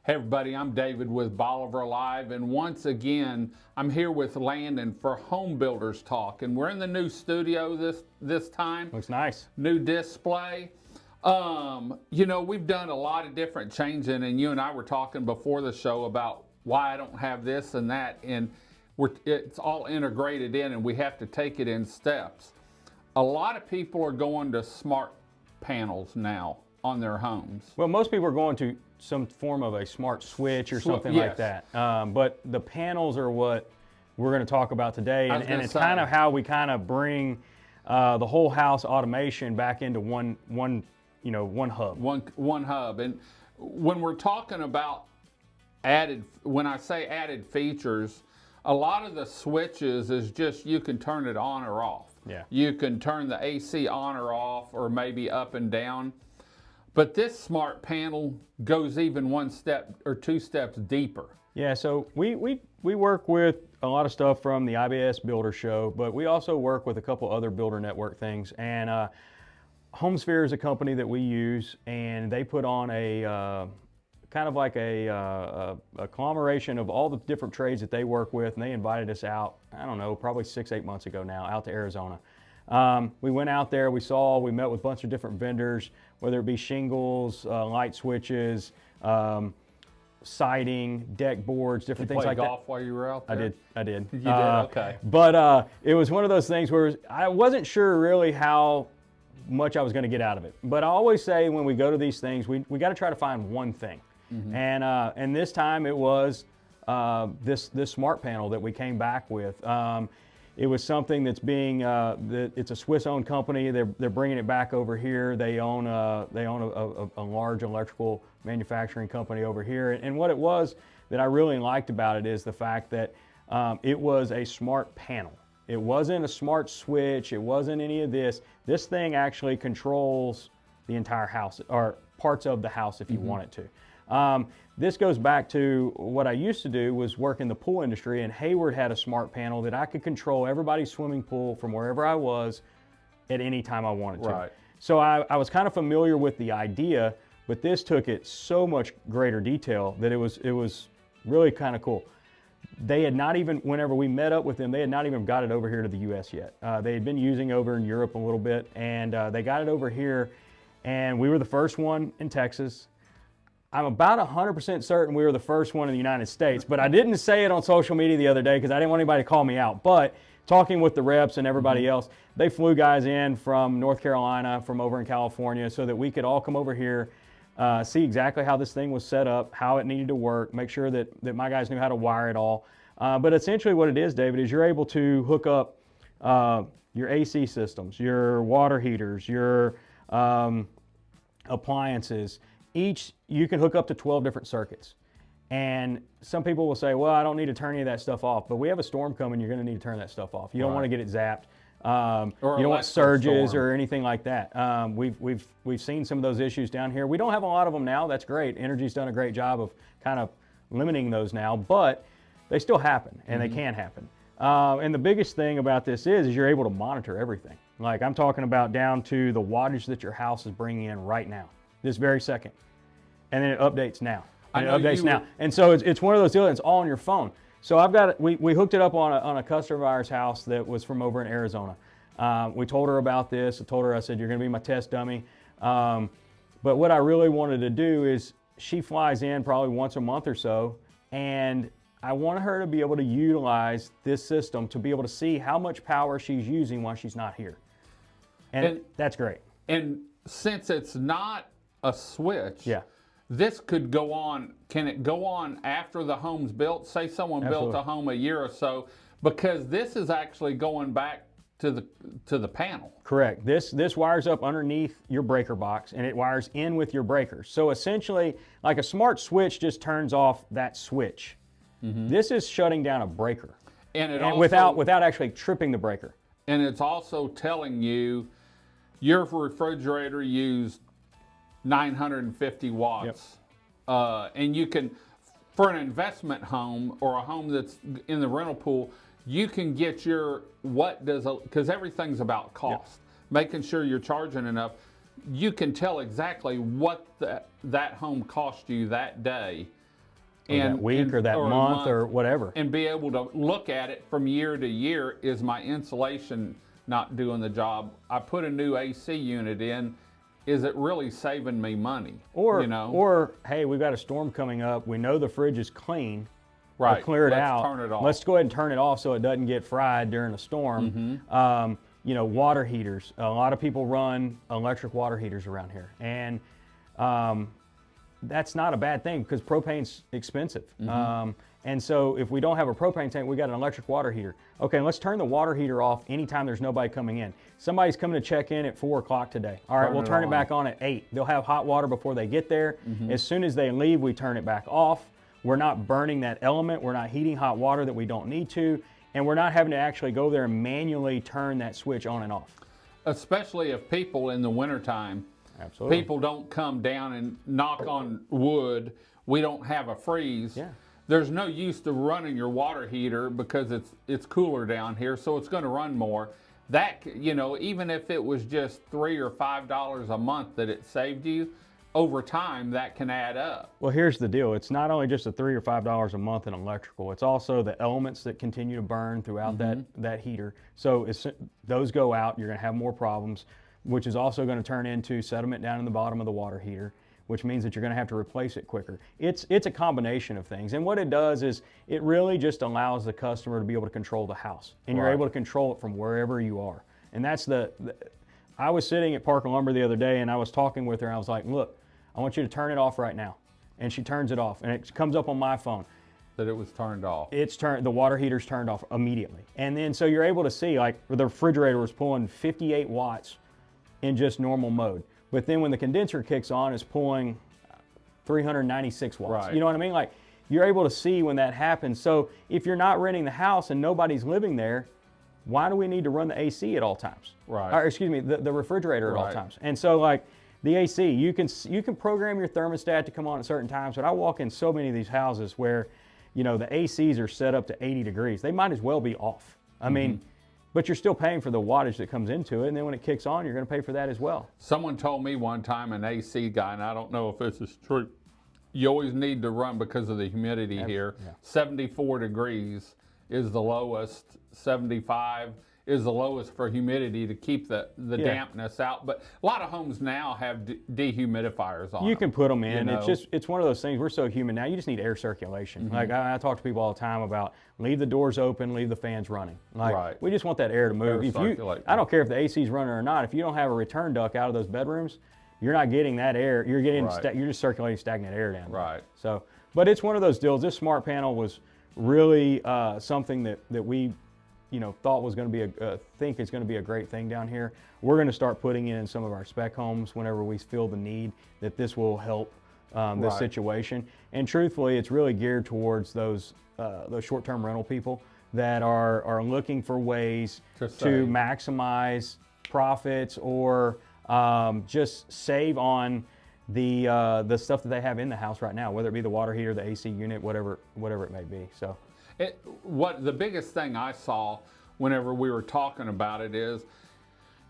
Hey everybody, I'm David with Bolivar Live, and once again, I'm here with Landon for Home Builders Talk, and we're in the new studio this time. Looks nice. New display. We've done a lot of different changing, and you and I were talking before the show about why I don't have this and that, and it's all integrated in, and we have to take it in steps. A lot of people are going to smart panels now on their homes. Well, most people are going to some form of a smart switch or something like that. But the panels are what we're going to talk about today, and it's kind of how we kind of bring the whole house automation back into one hub. One hub. And when we're talking about when I say added features, a lot of the switches is just you can turn it on or off. Yeah. You can turn the AC on or off, or maybe up and down. But this smart panel goes even one step or two steps deeper. Yeah, so we work with a lot of stuff from the IBS Builder Show, but we also work with a couple other builder network things. And HomeSphere is a company that we use, and they put on a kind of like a conglomeration of all the different trades that they work with, and they invited us out, I don't know, probably 6-8 months ago now, out to Arizona. We went out there, we met with a bunch of different vendors, whether it be shingles, light switches, siding, deck boards, different things like that. Did you play golf while you were out there? I did. You did, okay. But it was one of those things where I wasn't sure really how much I was going to get out of it. But I always say when we go to these things, we got to try to find one thing. Mm-hmm. And this time it was this smart panel that we came back with. It was something that's it's a Swiss-owned company. They're bringing it back over here. They own a large electrical manufacturing company over here. And what it was that I really liked about it is the fact that it was a smart panel. It wasn't a smart switch. It wasn't any of this. This thing actually controls the entire house, or parts of the house if you want it to. This goes back to what I used to do was work in the pool industry, and Hayward had a smart panel that I could control everybody's swimming pool from wherever I was at any time I wanted to. Right. So I was kind of familiar with the idea, but this took it so much greater detail that it was really kind of cool. They had not even, whenever we met up with them, they had not even got it over here to the U.S. yet. They had been using over in Europe a little bit, and they got it over here, and we were the first one in Texas. I'm about 100% certain we were the first one in the United States, but I didn't say it on social media the other day because I didn't want anybody to call me out. But talking with the reps and everybody else, they flew guys in from North Carolina, from over in California, so that we could all come over here, see exactly how this thing was set up, how it needed to work, make sure that my guys knew how to wire it all. But essentially what it is, David, is you're able to hook up your AC systems, your water heaters, your appliances. Each, you can hook up to 12 different circuits. And some people will say, well, I don't need to turn any of that stuff off. But we have a storm coming, you're going to need to turn that stuff off. You don't want to get it zapped. You don't want surges or anything like that. We've seen some of those issues down here. We don't have a lot of them now. That's great. Energy's done a great job of kind of limiting those now. But they still happen, and they can happen. And the biggest thing about this is you're able to monitor everything. Like I'm talking about down to the wattage that your house is bringing in right now, this very second. And then it updates now. And it updates now. And so it's one of those deals, it's all on your phone. So we hooked it up on a customer of ours' house that was from over in Arizona. We told her about this. I said, you're going to be my test dummy. But what I really wanted to do is she flies in probably once a month or so, and I want her to be able to utilize this system to be able to see how much power she's using while she's not here. And that's great. And since it's not a switch, yeah. This could go on. Can it go on after the home's built? Say someone built a home a year or so, because this is actually going back to the panel. Correct. This wires up underneath your breaker box, and it wires in with your breakers. So essentially, like a smart switch just turns off that switch. Mm-hmm. This is shutting down a breaker, and also, without actually tripping the breaker. And it's also telling you your refrigerator used 950 watts. Yep. And you can, for an investment home or a home that's in the rental pool, you can get because everything's about cost. Yep. Making sure you're charging enough. You can tell exactly what that home cost you that day or that week or that a month or whatever. And be able to look at it from year to year. Is my insulation not doing the job? I put a new AC unit in. Is it really saving me money? Or hey, we've got a storm coming up. We know the fridge is clean. Right. Or clear it out. Turn it off. Let's go ahead and turn it off so it doesn't get fried during a storm. Water heaters. A lot of people run electric water heaters around here, and that's not a bad thing because propane's expensive. And so if we don't have a propane tank, we got an electric water heater. Okay, let's turn the water heater off anytime there's nobody coming in. Somebody's coming to check in at 4 o'clock today. All right, we'll turn it back on at 8. They'll have hot water before they get there. As soon as they leave, we turn it back off. We're not burning that element. We're not heating hot water that we don't need to. And we're not having to actually go there and manually turn that switch on and off. Especially if people in the wintertime, Absolutely. people don't come down and knock on wood. We don't have a freeze. Yeah. There's no use to running your water heater because it's cooler down here, so it's going to run more. That, even if it was just $3 or $5 a month that it saved you, over time that can add up. Well, here's the deal. It's not only just the $3 or $5 a month in electrical. It's also the elements that continue to burn throughout that heater. So as those go out, you're going to have more problems, which is also going to turn into sediment down in the bottom of the water heater, which means that you're going to have to replace it quicker. It's a combination of things. And what it does is it really just allows the customer to be able to control the house. And you're able to control it from wherever you are. And that's I was sitting at Parker Lumber the other day and I was talking with her and I was like, look, I want you to turn it off right now. And she turns it off and it comes up on my phone. That it was turned off. The water heater's turned off immediately. And then so you're able to see like the refrigerator was pulling 58 watts in just normal mode. But then when the condenser kicks on, it's pulling 396 watts. Right. You know what I mean? Like you're able to see when that happens. So if you're not renting the house and nobody's living there, why do we need to run the AC at all times? Right. Or excuse me, the refrigerator at all times. And so like the AC, you can program your thermostat to come on at certain times, but I walk in so many of these houses where, the ACs are set up to 80 degrees. They might as well be off. I mean, but you're still paying for the wattage that comes into it, and then when it kicks on, you're going to pay for that as well. Someone told me one time, an AC guy, and I don't know if this is true, you always need to run because of the humidity here. 74 degrees is the lowest, 75 is the lowest for humidity to keep the dampness out. But a lot of homes now have dehumidifiers on. You can put them in. know? It's one of those things. We're so humid now. You just need air circulation. Like I talk to people all the time about leave the doors open, leave the fans running. Like we just want that air to move. I don't care if the AC's running or not. If you don't have a return duct out of those bedrooms, you're not getting that air. You're getting you're just circulating stagnant air down there. Right. So, but it's one of those deals. This smart panel was really something that we thought was going to be think it's going to be a great thing down here. We're going to start putting it in some of our spec homes whenever we feel the need that this will help this situation. And truthfully, it's really geared towards those short-term rental people that are looking for ways to maximize profits or just save on the stuff that they have in the house right now, whether it be the water heater, the AC unit, whatever it may be. So. What the biggest thing I saw whenever we were talking about it is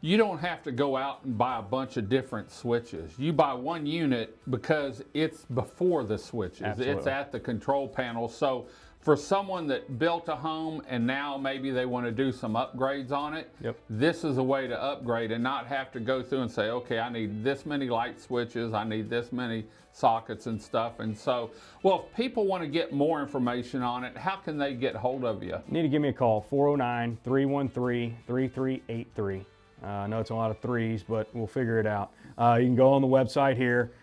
you don't have to go out and buy a bunch of different switches. You buy one unit because it's before the switches. Absolutely. It's at the control panel. So for someone that built a home and now maybe they want to do some upgrades on it, this is a way to upgrade and not have to go through and say, okay, I need this many light switches, I need this many sockets and stuff. And so, well, if people want to get more information on it, how can they get hold of you? You need to give me a call, 409-313-3383. I know it's a lot of threes, but we'll figure it out. You can go on the website here.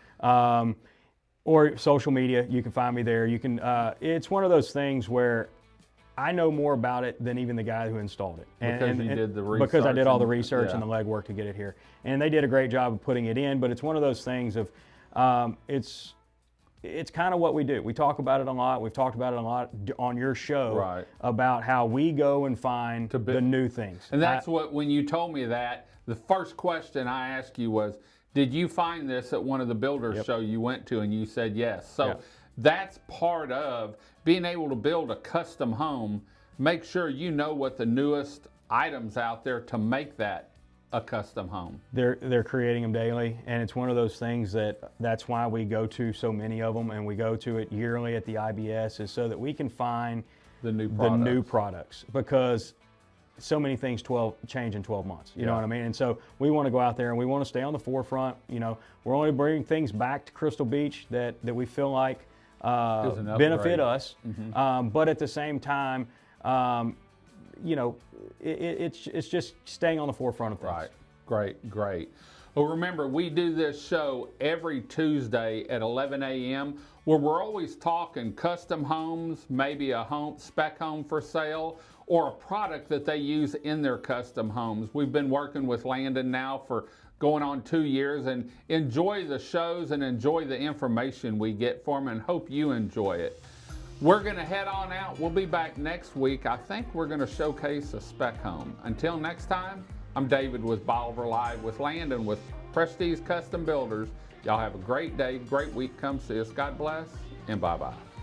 Or social media, you can find me there. You can. It's one of those things where I know more about it than even the guy who installed it. Because you did the research. Because I did all the research and the legwork to get it here. And they did a great job of putting it in, but it's one of those things of, it's kind of what we do. We talk about it a lot. We've talked about it a lot on your show about how we go and find the new things. And that's when you told me that, the first question I asked you was, did you find this at one of the builders show you went to? And you said yes. So that's part of being able to build a custom home. Make sure you know what the newest items out there to make that a custom home. They're creating them daily, and it's one of those things that's why we go to so many of them, and we go to it yearly at the IBS, is so that we can find The new products, because so many things change in 12 months. You know what I mean? And so we want to go out there and we want to stay on the forefront. You know, we're only bringing things back to Crystal Beach that we feel like benefit us, but at the same time, you know, it's just staying on the forefront of things. Right. Great. Well, remember, we do this show every Tuesday at 11 a.m. where we're always talking custom homes, maybe a spec home for sale, or a product that they use in their custom homes. We've been working with Landon now for going on 2 years, and enjoy the shows and enjoy the information we get from them, and hope you enjoy it. We're going to head on out. We'll be back next week. I think we're going to showcase a spec home. Until next time, I'm David with Bolivar Live with Landon with Prestige Custom Builders. Y'all have a great day, great week. Come see us. God bless, and bye-bye.